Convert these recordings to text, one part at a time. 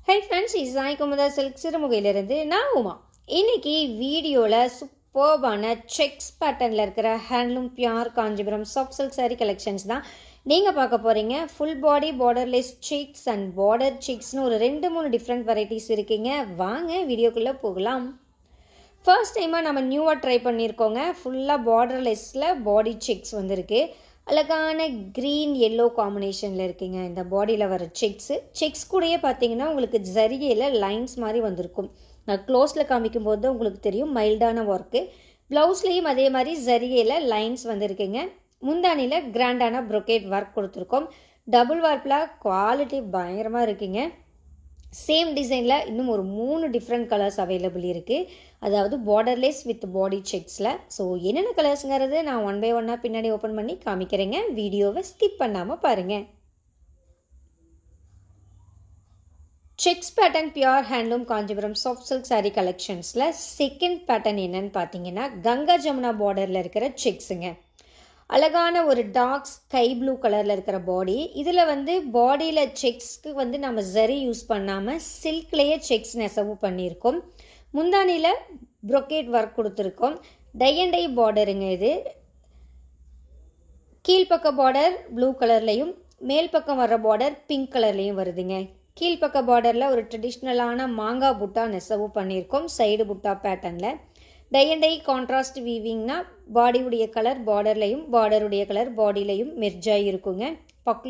Hi friends, இது Sai Kumudha silk சிறுமுகையிலிருந்து நான் உமா. இன்னைக்கு வீடியோவில் சூப்பர்பான செக்ஸ் பேட்டர்னில் இருக்கிற handloom pure Kanchipuram soft silk saree collections தான் நீங்கள் பார்க்க போகிறீங்க. Full body borderless checks and border செக்ஸ்னு ஒரு 2-3 டிஃப்ரெண்ட் வெரைட்டிஸ் இருக்குங்க. வாங்க வீடியோக்குள்ளே போகலாம். ஃபர்ஸ்ட் டைமாக நம்ம நியூவாக ட்ரை பண்ணியிருக்கோங்க. ஃபுல்லாக பார்டர்லெஸ்ஸில் பாடி செக்ஸ் வந்திருக்கு. அழகான க்ரீன் எல்லோ காம்பினேஷனில் இருக்குங்க இந்த பாடியில் வர செக்ஸ் கூடயே பார்த்தீங்கன்னா உங்களுக்கு ஜரிகையில் லைன்ஸ் மாதிரி வந்திருக்கும். நான் க்ளோஸில் காமிக்கும் போது தான் உங்களுக்கு தெரியும் மைல்டான ஒர்க்கு. ப்ளவுஸ்லேயும் அதே மாதிரி ஜரிகையில் லைன்ஸ் வந்திருக்குங்க. முந்தானியில் கிராண்டான ப்ரொக்கேட் ஒர்க் கொடுத்துருக்கோம். டபுள் வார்ப்பில் குவாலிட்டி பயங்கரமாக இருக்குங்க. சேம் டிசைனில் இன்னும் ஒரு 3 டிஃப்ரெண்ட் கலர்ஸ் அவைலபிள் இருக்குது. அதாவது பார்டர்லெஸ் வித் பாடி செக்ஸில். ஸோ என்னென்ன கலர்ஸுங்கிறது நான் 1 by 1 பின்னாடி ஓப்பன் பண்ணி காமிக்கிறேங்க. வீடியோவை ஸ்கிப் பண்ணாமல் பாருங்கள். Checks pattern pure handloom Kanchipuram soft silk saree கலெக்ஷன்ஸில் செகண்ட் பேட்டர்ன் என்னன்னு பார்த்தீங்கன்னா கங்கா ஜமுனா பார்டரில் இருக்கிற செக்ஸுங்க. அழகான ஒரு டார்க் ஸ்கை ப்ளூ கலரில் இருக்கிற பாடி. இதில் பாடியில் செக்ஸ்க்கு நம்ம ஜரி யூஸ் பண்ணாமல் சில்க்லேயே செக்ஸ் நெசவு பண்ணியிருக்கோம். முந்தானியில் ப்ரொக்கேட் ஒர்க் கொடுத்துருக்கோம். டை அண்ட் டை பார்டருங்க இது. கீழ்ப்பக்க பார்டர் ப்ளூ கலர்லையும் மேல் பக்கம் வர்ற பார்டர் பிங்க் கலர்லையும் வருதுங்க. கீழ்ப்பக்க பார்டரில் ஒரு ட்ரெடிஷ்னலான மாங்காய் புட்டா நெசவு பண்ணியிருக்கோம் சைடு புட்டா பேட்டர்னில். டை அண்ட் டை கான்ட்ராஸ்ட் வீவிங்னா பாடியுடைய கலர் பார்டர்லையும் பார்டருடைய கலர் பாடியிலையும் மெர்ஜாகி இருக்குங்க.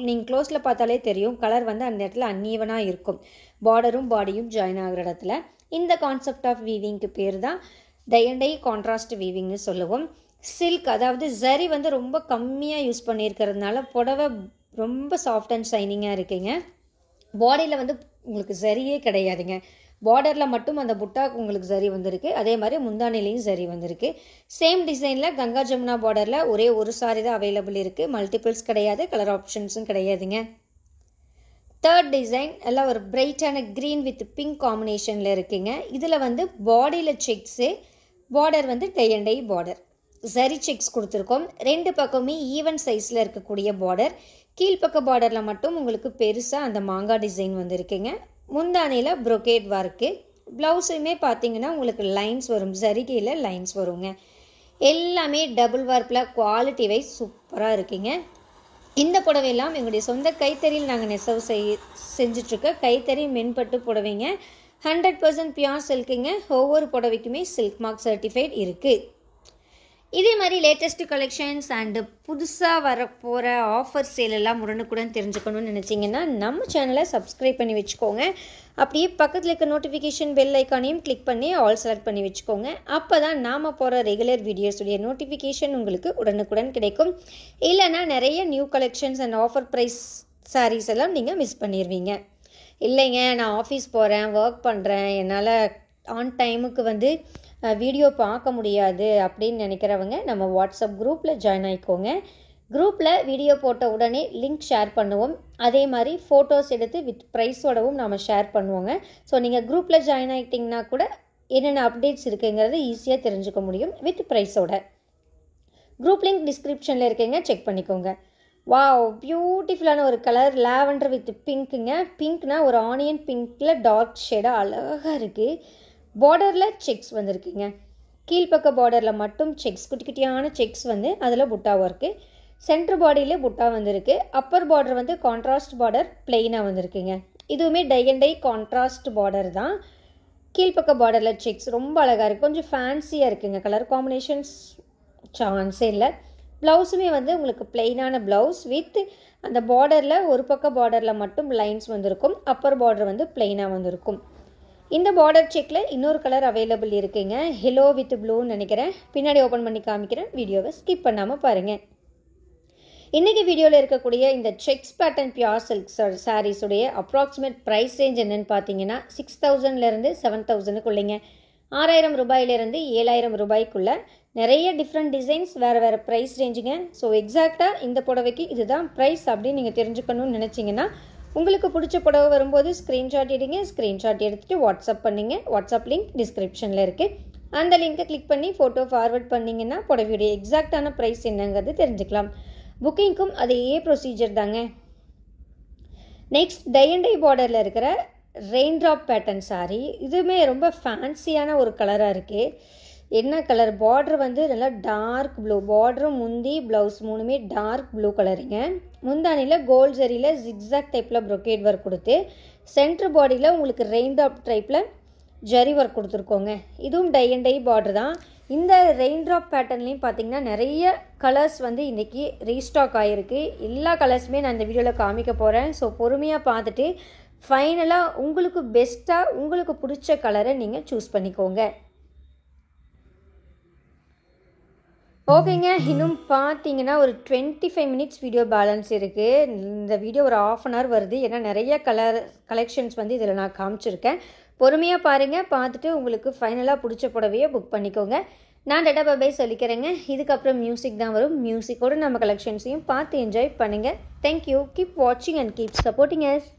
நீங்கள் க்ளோஸில் பார்த்தாலே தெரியும் கலர் அந்த இடத்துல அன்ஈவனாக இருக்கும். பார்டரும் பாடியும் ஜாயின் ஆகிற இடத்துல. இந்த கான்செப்ட் ஆஃப் வீவிங்க்கு பேர் தான் டை அண்ட் டை கான்ட்ராஸ்ட் வீவிங்னு சொல்லுவோம். சில்க் அதாவது ஜரி ரொம்ப கம்மியாக யூஸ் பண்ணியிருக்கிறதுனால புடவை ரொம்ப சாஃப்ட் அண்ட் ஷைனிங்காக இருக்குங்க. பாடியில் உங்களுக்கு சரியே கிடையாதுங்க. பார்டரில் மட்டும் அந்த புட்டாக்கு உங்களுக்கு சரி வந்திருக்கு. அதே மாதிரி முந்தானிலையும் சரி வந்திருக்கு. சேம் டிசைனில் கங்கா ஜமுனா பார்டரில் ஒரே ஒரு சாரி தான் அவைலபிள் இருக்குது. மல்டிபிள்ஸ் கிடையாது, கலர் ஆப்ஷன்ஸும் கிடையாதுங்க. தேர்ட் டிசைன் எல்லாம் ஒரு பிரைட்டான க்ரீன் வித் பிங்க் காம்பினேஷனில் இருக்குங்க. இதில் பாடியில் checks, border tie and dye border சரி செக்ஸ் கொடுத்துருக்கோம். 2 பக்கமே ஈவன் சைஸில் இருக்கக்கூடிய பார்டர். கீழ்ப்பக்க பார்டரில் மட்டும் உங்களுக்கு பெருசாக அந்த மாங்காய் டிசைன் வந்திருக்குங்க. முந்தானியில் ப்ரொக்கேட் ஒர்க்கு. ப்ளவுஸுமே பார்த்தீங்கன்னா உங்களுக்கு லைன்ஸ் வரும், ஜரிகையில் லைன்ஸ் வருங்க. எல்லாமே டபுள் வார்ப்பில் குவாலிட்டி வைஸ் சூப்பராக இருக்குங்க. இந்த புடவையெல்லாம் எங்களுடைய சொந்த கைத்தறியில் நாங்கள் நெசவு செஞ்சிட்ருக்க கைத்தறி மென்பட்டு புடவைங்க. 100% பியூர் சில்க்குங்க. ஒவ்வொரு புடவைக்குமே சில்க் மார்க் சர்டிஃபைட் இருக்குது. இதே மாதிரி லேட்டஸ்ட் கலெக்ஷன்ஸ் அண்டு புதுசாக வரப்போகிற ஆஃபர் சேலெல்லாம் உடனுக்குடன் தெரிஞ்சுக்கணும்னு நினச்சிங்கன்னா நம்ம சேனலை சப்ஸ்கிரைப் பண்ணி வச்சுக்கோங்க. அப்படியே பக்கத்தில் இருக்க நோட்டிஃபிகேஷன் பெல் ஐக்கானையும் கிளிக் பண்ணி ஆல் செலக்ட் பண்ணி வச்சுக்கோங்க. அப்போ தான் நாம் போகிற ரெகுலர் வீடியோஸுடைய நோட்டிஃபிகேஷன் உங்களுக்கு உடனுக்குடன் கிடைக்கும். இல்லைனா நிறைய new collections and offer price sarees எல்லாம் நீங்கள் மிஸ் பண்ணிடுவீங்க. இல்லைங்க நான் ஆஃபீஸ் போகிறேன், ஒர்க் பண்ணுறேன், என்னால் ஆன் டைமுக்கு வீடியோ பார்க்க முடியாது அப்படின்னு நினைக்கிறவங்க நம்ம வாட்ஸ்அப் குரூப்பில் ஜாயின் ஆகிக்கோங்க. குரூப்பில் வீடியோ போட்ட உடனே லிங்க் ஷேர் பண்ணுவோம். அதே மாதிரி ஃபோட்டோஸ் எடுத்து வித் ப்ரைஸோடவும் நாம் ஷேர் பண்ணுவோங்க. ஸோ நீங்கள் குரூப்பில் ஜாயின் ஆகிட்டிங்கன்னா கூட என்னென்ன அப்டேட்ஸ் இருக்குங்கிறது ஈஸியாக தெரிஞ்சுக்க முடியும் வித் ப்ரைஸோட. குரூப் லிங்க் டிஸ்கிரிப்ஷனில் இருக்குங்க, செக் பண்ணிக்கோங்க. வாவ், பியூட்டிஃபுல்லான ஒரு கலர் லாவெண்டர் வித் பிங்க்குங்க. பிங்க்னா ஒரு ஆனியன் பிங்க்கில் டார்க் ஷேடாக அழகாக இருக்குது. பார்டரில் செக்ஸ் வந்திருக்குங்க. கீழ்ப்பக்க பார்டரில் மட்டும் செக்ஸ், குட்டி குட்டியான செக்ஸ் அதில் புட்டா ஒர்க்கு. சென்டர் பாடியிலே புட்டா வந்திருக்கு. அப்பர் பார்டர் கான்ட்ராஸ்ட் பார்டர் பிளெயினாக வந்திருக்குங்க. இதுவுமே tie and dye contrast border தான். கீழ்ப்பக்க பார்டரில் செக்ஸ் ரொம்ப அழகாக இருக்குது. கொஞ்சம் ஃபேன்சியாக இருக்குங்க. கலர் காம்பினேஷன்ஸ் சான்ஸே இல்லை. ப்ளவுஸுமே உங்களுக்கு பிளெயினான ப்ளவுஸ் வித் அந்த பார்டரில் ஒரு பக்க பார்டரில் மட்டும் லைன்ஸ் வந்திருக்கும். அப்பர் பார்டர் பிளெயினாக வந்திருக்கும். இந்த பார்டர் செக்கில் இன்னொரு கலர் அவைலபிள் இருக்குங்க. ஹெலோ வித் ப்ளூன்னு நினைக்கிறேன். பின்னாடி ஓப்பன் பண்ணி காமிக்கிறேன். வீடியோவை ஸ்கிப் பண்ணாமல் பாருங்கள். இன்றைக்கி வீடியோவில் இருக்கக்கூடிய இந்த செக்ஸ் பேட்டர்ன் பியூர் சில்க் சாரீஸுடைய அப்ராக்சிமேட் ப்ரைஸ் ரேஞ்ச் என்னென்னு பார்த்தீங்கன்னா 6000லேருந்து 7000க்குள்ளேங்க. 6000 ரூபாயிலேருந்து 7000 ரூபாய்க்குள்ளே நிறைய டிஃப்ரெண்ட் டிசைன்ஸ் வேறு ப்ரைஸ் ரேஞ்சுங்க. ஸோ எக்ஸாக்டாக இந்த புடவைக்கு இதுதான் ப்ரைஸ் அப்படின்னு நீங்கள் தெரிஞ்சுக்கணும்னு நினச்சிங்கன்னா உங்களுக்கு பிடிச்ச புடவை வரும்போது ஸ்க்ரீன்ஷாட் எடுங்க. ஸ்க்ரீன்ஷாட் எடுத்துகிட்டு வாட்ஸ்அப் பண்ணிங்க. வாட்ஸ்அப் லிங்க் டிஸ்கிரிப்ஷனில் இருக்குது. அந்த லிங்க்கை கிளிக் பண்ணி ஃபோட்டோ ஃபார்வர்ட் பண்ணிங்கன்னா புடவையுடைய எக்ஸாக்டான ப்ரைஸ் என்னங்கிறது தெரிஞ்சுக்கலாம். புக்கிங்க்கும் அதே ப்ரொசீஜர் தாங்க. நெக்ஸ்ட் டை அண்ட் டை பார்டரில் இருக்கிற ரெயின் ட்ராப் பேட்டர்ன் சாரீ. இதுவுமே ரொம்ப ஃபேன்சியான ஒரு கலராக இருக்குது. என்ன கலர், பார்டர் வந்து நல்லா டார்க் ப்ளூ, பார்டரும் முந்தி ப்ளவுஸ் மூணுமே டார்க் ப்ளூ கலருங்க. முந்தானியில் கோல்ட் ஜரியில் ஜிக்ஸாக் டைப்பில் ப்ரொக்கேட் ஒர்க் கொடுத்து சென்டர் பாடியில் உங்களுக்கு ரெயின் ட்ராப் டைப்பில் ஜரி ஒர்க் கொடுத்துருக்கோங்க. இதுவும் டை அண்ட் டை பார்டர் தான். இந்த ரெயின் ட்ராப் பேட்டர்ன்லேயும் பார்த்திங்கன்னா நிறைய கலர்ஸ் வந்து இன்றைக்கி ரீஸ்டாக் ஆகிருக்கு. எல்லா கலர்ஸுமே நான் இந்த வீடியோவில் காமிக்க போகிறேன். ஸோ பொறுமையாக பார்த்துட்டு ஃபைனலாக உங்களுக்கு பெஸ்ட்டாக உங்களுக்கு பிடிச்ச கலரை நீங்கள் சூஸ் பண்ணிக்கோங்க. ஓகேங்க, இன்னும் பார்த்தீங்கன்னா ஒரு 25 மினிட்ஸ் வீடியோ பேலன்ஸ் இருக்குது. இந்த வீடியோ ஒரு 1/2 அன் ஹவர் வருது. ஏன்னா நிறைய கலெக்ஷன்ஸ் வந்து இதில் நான் காமிச்சிருக்கேன். பொறுமையாக பாருங்கள், பார்த்துட்டு உங்களுக்கு ஃபைனலாக பிடிச்ச புடவையை புக் பண்ணிக்கோங்க. நான் டேட்டா பாய் சொல்லிக்கிறேங்க. இதுக்கப்புறம் மியூசிக் தான் வரும். மியூசிக்கோடு நம்ம கலெக்ஷன்ஸையும் பார்த்து என்ஜாய் பண்ணுங்கள். தேங்க்யூ. கீப் வாட்சிங் அண்ட் கீப் சப்போர்ட்டிங் அஸ்.